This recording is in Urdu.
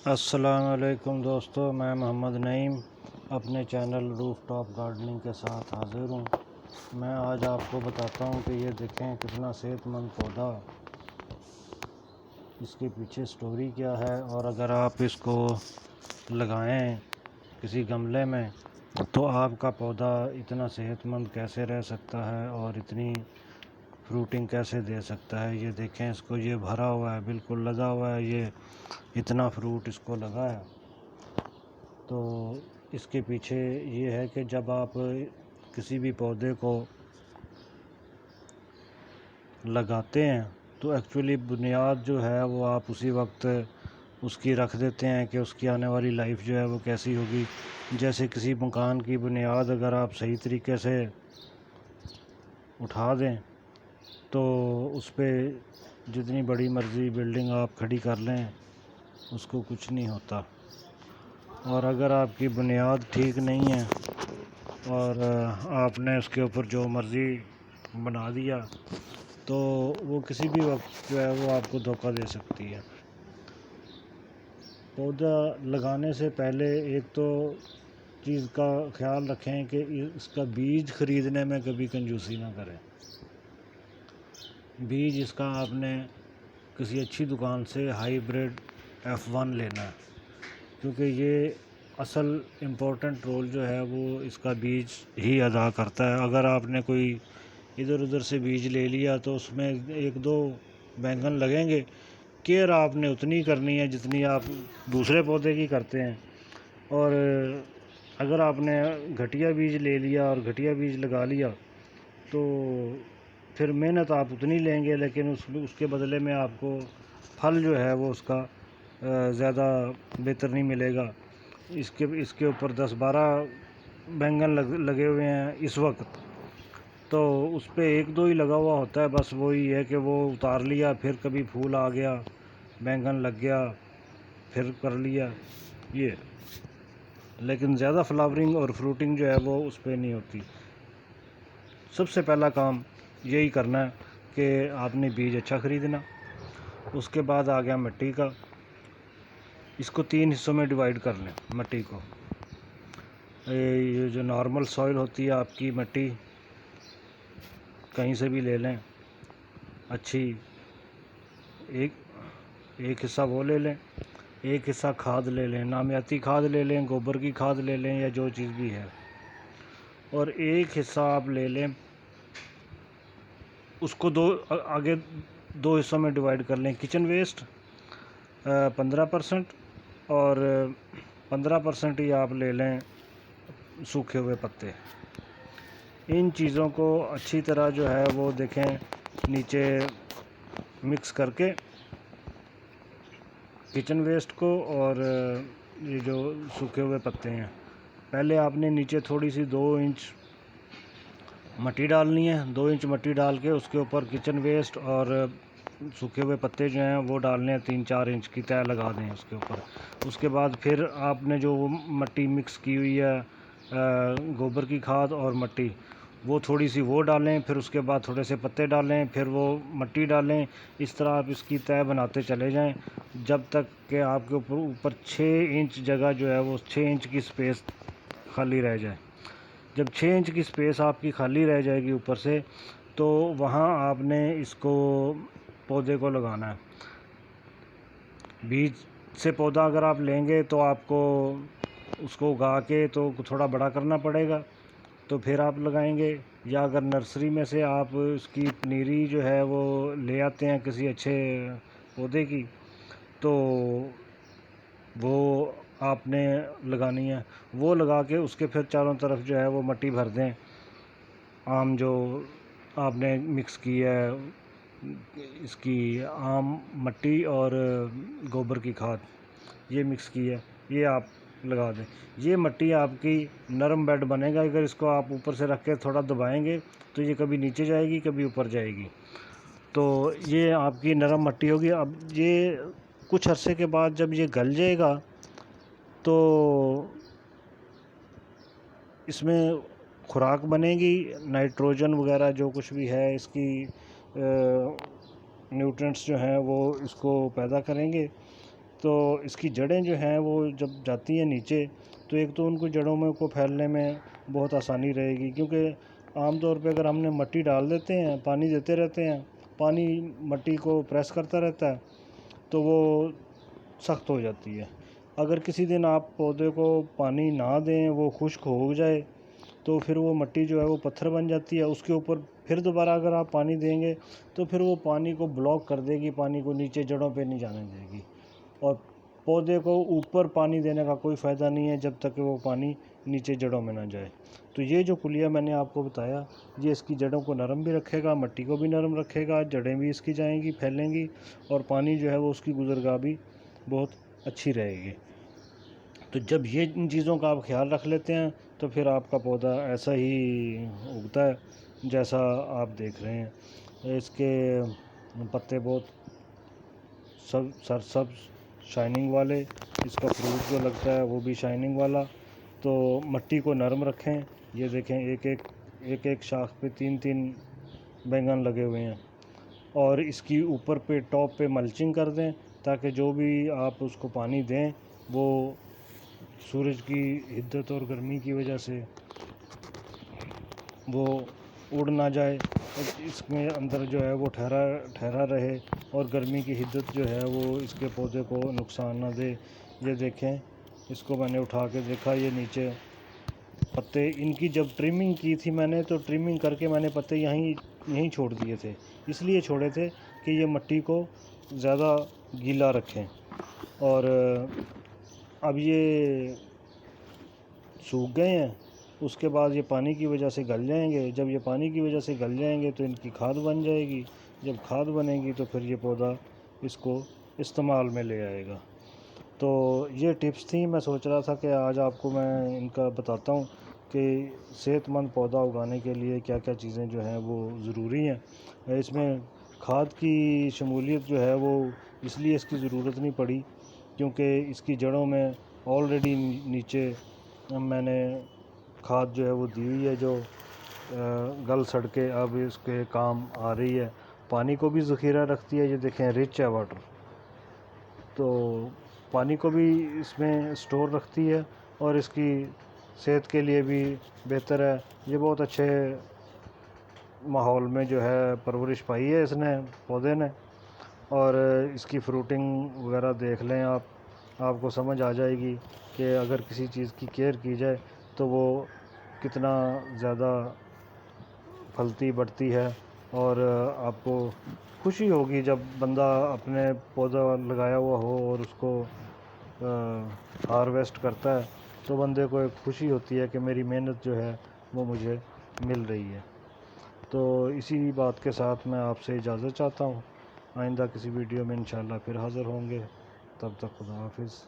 السلام علیکم دوستو، میں محمد نعیم اپنے چینل روف ٹاپ گارڈننگ کے ساتھ حاضر ہوں۔ میں آج آپ کو بتاتا ہوں کہ یہ دیکھیں کتنا صحت مند پودا، اس کے پیچھے سٹوری کیا ہے، اور اگر آپ اس کو لگائیں کسی گملے میں تو آپ کا پودا اتنا صحت مند کیسے رہ سکتا ہے اور اتنی فروٹنگ کیسے دے سکتا ہے۔ یہ دیکھیں، اس کو یہ بھرا ہوا ہے، بالکل لگا ہوا ہے، یہ اتنا فروٹ اس کو لگا ہے۔ تو اس کے پیچھے یہ ہے کہ جب آپ کسی بھی پودے کو لگاتے ہیں تو ایکچولی بنیاد جو ہے وہ آپ اسی وقت اس کی رکھ دیتے ہیں کہ اس کی آنے والی لائف جو ہے وہ کیسی ہوگی۔ جیسے کسی مکان کی بنیاد اگر آپ صحیح طریقے سے اٹھا دیں تو اس پہ جتنی بڑی مرضی بلڈنگ آپ کھڑی کر لیں اس کو کچھ نہیں ہوتا، اور اگر آپ کی بنیاد ٹھیک نہیں ہے اور آپ نے اس کے اوپر جو مرضی بنا دیا تو وہ کسی بھی وقت جو ہے وہ آپ کو دھوکہ دے سکتی ہے۔ پودا لگانے سے پہلے ایک تو چیز کا خیال رکھیں کہ اس کا بیج خریدنے میں کبھی کنجوسی نہ کریں۔ بیج اس کا آپ نے کسی اچھی دکان سے ہائیبریڈ F1 لینا ہے، کیونکہ یہ اصل امپورٹنٹ رول جو ہے وہ اس کا بیج ہی ادا کرتا ہے۔ اگر آپ نے کوئی ادھر ادھر سے بیج لے لیا تو اس میں ایک دو بینگن لگیں گے، کیئر آپ نے اتنی کرنی ہے جتنی آپ دوسرے پودے کی کرتے ہیں، اور اگر آپ نے گھٹیا بیج لے لیا اور گھٹیا بیج لگا لیا تو پھر محنت آپ اتنی لیں گے لیکن اس کے بدلے میں آپ کو پھل جو ہے وہ اس کا زیادہ بہتر نہیں ملے گا۔ اس کے اوپر 10-12 بینگن لگے ہوئے ہیں اس وقت، تو اس پہ ایک دو ہی لگا ہوا ہوتا ہے، بس وہی ہے کہ وہ اتار لیا، پھر کبھی پھول آ گیا، بینگن لگ گیا، پھر کر لیا یہ، لیکن زیادہ فلاورنگ اور فروٹنگ جو ہے وہ اس پہ نہیں ہوتی۔ سب سے پہلا کام یہی کرنا ہے کہ آپ نے بیج اچھا خریدنا۔ اس کے بعد آ گیا مٹی کا، اس کو 3 حصوں میں ڈیوائیڈ کر لیں مٹی کو۔ یہ جو نارمل سوئل ہوتی ہے آپ کی مٹی، کہیں سے بھی لے لیں اچھی، ایک حصہ وہ لے لیں، ایک حصہ کھاد لے لیں، نامیاتی کھاد لے لیں، گوبر کی کھاد لے لیں یا جو چیز بھی ہے، اور ایک حصہ آپ لے لیں، اس کو آگے 2 حصوں میں ڈیوائیڈ کر لیں۔ کچن ویسٹ 15% اور 15% ہی آپ لے لیں سوکھے ہوئے پتے۔ ان چیزوں کو اچھی طرح جو ہے وہ دیکھیں نیچے مکس کر کے، کچن ویسٹ کو اور یہ جو سوکھے ہوئے پتے ہیں، پہلے آپ نے نیچے تھوڑی سی 2 انچ مٹی ڈالنی ہے، 2 انچ مٹی ڈال کے اس کے اوپر کچن ویسٹ اور سوکھے ہوئے پتے جو ہیں وہ ڈالنے ہیں، 3-4 انچ کی تہہ لگا دیں اس کے اوپر۔ اس کے بعد پھر آپ نے جو مٹی مکس کی ہوئی ہے گوبر کی کھاد اور مٹی، وہ تھوڑی سی وہ ڈالیں، پھر اس کے بعد تھوڑے سے پتے ڈالیں، پھر وہ مٹی ڈالیں۔ اس طرح آپ اس کی تہہ بناتے چلے جائیں جب تک کہ آپ کے اوپر 6 انچ جگہ جو ہے وہ 6 انچ کی سپیس خالی رہ جائے۔ جب 6 انچ کی سپیس آپ کی خالی رہ جائے گی اوپر سے، تو وہاں آپ نے اس کو پودے کو لگانا ہے۔ بیج سے پودا اگر آپ لیں گے تو آپ کو اس کو اگا کے تو تھوڑا بڑا کرنا پڑے گا، تو پھر آپ لگائیں گے، یا اگر نرسری میں سے آپ اس کی پنیری جو ہے وہ لے آتے ہیں کسی اچھے پودے کی، تو وہ آپ نے لگانی ہے۔ وہ لگا کے اس کے پھر چاروں طرف جو ہے وہ مٹی بھر دیں، عام جو آپ نے مکس کی ہے اس کی عام مٹی اور گوبر کی کھاد، یہ مکس کی ہے، یہ آپ لگا دیں۔ یہ مٹی آپ کی نرم بیڈ بنے گا، اگر اس کو آپ اوپر سے رکھ کے تھوڑا دبائیں گے تو یہ کبھی نیچے جائے گی کبھی اوپر جائے گی، تو یہ آپ کی نرم مٹی ہوگی۔ اب یہ کچھ عرصے کے بعد جب یہ گل جائے گا تو اس میں خوراک بنے گی، نائٹروجن وغیرہ جو کچھ بھی ہے اس کی نیوٹرینٹس جو ہیں وہ اس کو پیدا کریں گے، تو اس کی جڑیں جو ہیں وہ جب جاتی ہیں نیچے تو ایک تو ان کو جڑوں میں کو پھیلنے میں بہت آسانی رہے گی، کیونکہ عام طور پہ اگر ہم نے مٹی ڈال دیتے ہیں، پانی دیتے رہتے ہیں، پانی مٹی کو پریس کرتا رہتا ہے تو وہ سخت ہو جاتی ہے۔ اگر کسی دن آپ پودے کو پانی نہ دیں، وہ خشک ہو جائے، تو پھر وہ مٹی جو ہے وہ پتھر بن جاتی ہے، اس کے اوپر پھر دوبارہ اگر آپ پانی دیں گے تو پھر وہ پانی کو بلاک کر دے گی، پانی کو نیچے جڑوں پہ نہیں جانے دے گی، اور پودے کو اوپر پانی دینے کا کوئی فائدہ نہیں ہے جب تک کہ وہ پانی نیچے جڑوں میں نہ جائے۔ تو یہ جو کلیہ میں نے آپ کو بتایا، یہ اس کی جڑوں کو نرم بھی رکھے گا، مٹی کو بھی نرم رکھے گا، جڑیں بھی اس کی جائیں گی، پھیلیں گی، اور پانی جو ہے وہ اس کی گزرگاہ بھی بہت اچھی رہے گی۔ تو جب یہ ان چیزوں کا آپ خیال رکھ لیتے ہیں تو پھر آپ کا پودا ایسا ہی اگتا ہے جیسا آپ دیکھ رہے ہیں۔ اس کے پتے بہت سرسبز شائننگ والے، اس کا فروٹ جو لگتا ہے وہ بھی شائننگ والا۔ تو مٹی کو نرم رکھیں، یہ دیکھیں ایک ایک شاخ پہ 3 بیگن لگے ہوئے ہیں، اور اس کی اوپر پہ ٹاپ پہ ملچنگ کر دیں تاکہ جو بھی آپ اس کو پانی دیں وہ سورج کی حدت اور گرمی کی وجہ سے وہ اڑ نہ جائے، اس میں اندر جو ہے وہ ٹھہرا رہے، اور گرمی کی حدت جو ہے وہ اس کے پودے کو نقصان نہ دے۔ یہ دیکھیں، اس کو میں نے اٹھا کے دیکھا، یہ نیچے پتے ان کی جب ٹریمنگ کی تھی میں نے، تو ٹریمنگ کر کے میں نے پتے یہیں چھوڑ دیے تھے، اس لیے چھوڑے تھے کہ یہ مٹی کو زیادہ گیلا رکھیں۔ اور اب یہ سوکھ گئے ہیں، اس کے بعد یہ پانی کی وجہ سے گل جائیں گے، جب یہ پانی کی وجہ سے گل جائیں گے تو ان کی کھاد بن جائے گی، جب کھاد بنے گی تو پھر یہ پودا اس کو استعمال میں لے آئے گا۔ تو یہ ٹپس تھیں، میں سوچ رہا تھا کہ آج آپ کو میں ان کا بتاتا ہوں کہ صحت مند پودا اگانے کے لیے کیا کیا چیزیں جو ہیں وہ ضروری ہیں۔ اس میں کھاد کی شمولیت جو ہے وہ اس لیے اس کی ضرورت نہیں پڑی کیونکہ اس کی جڑوں میں آلریڈی نیچے میں نے کھاد جو ہے وہ دی ہوئی ہے، جو گل سڑ کے اب اس کے کام آ رہی ہے۔ پانی کو بھی ذخیرہ رکھتی ہے، یہ دیکھیں رچ ہے واٹر، تو پانی کو بھی اس میں سٹور رکھتی ہے، اور اس کی صحت کے لیے بھی بہتر ہے۔ یہ بہت اچھے ماحول میں جو ہے پرورش پائی ہے اس نے، پودے نے، اور اس کی فروٹنگ وغیرہ دیکھ لیں آپ کو سمجھ آ جائے گی کہ اگر کسی چیز کی کیئر کی جائے تو وہ کتنا زیادہ پھلتی بڑھتی ہے، اور آپ کو خوشی ہوگی جب بندہ اپنے پودا لگایا ہوا ہو اور اس کو ہارویسٹ کرتا ہے تو بندے کو ایک خوشی ہوتی ہے کہ میری محنت جو ہے وہ مجھے مل رہی ہے۔ تو اسی بات کے ساتھ میں آپ سے اجازت چاہتا ہوں، آئندہ کسی ویڈیو میں انشاءاللہ پھر حاضر ہوں گے، تب تک خدا حافظ۔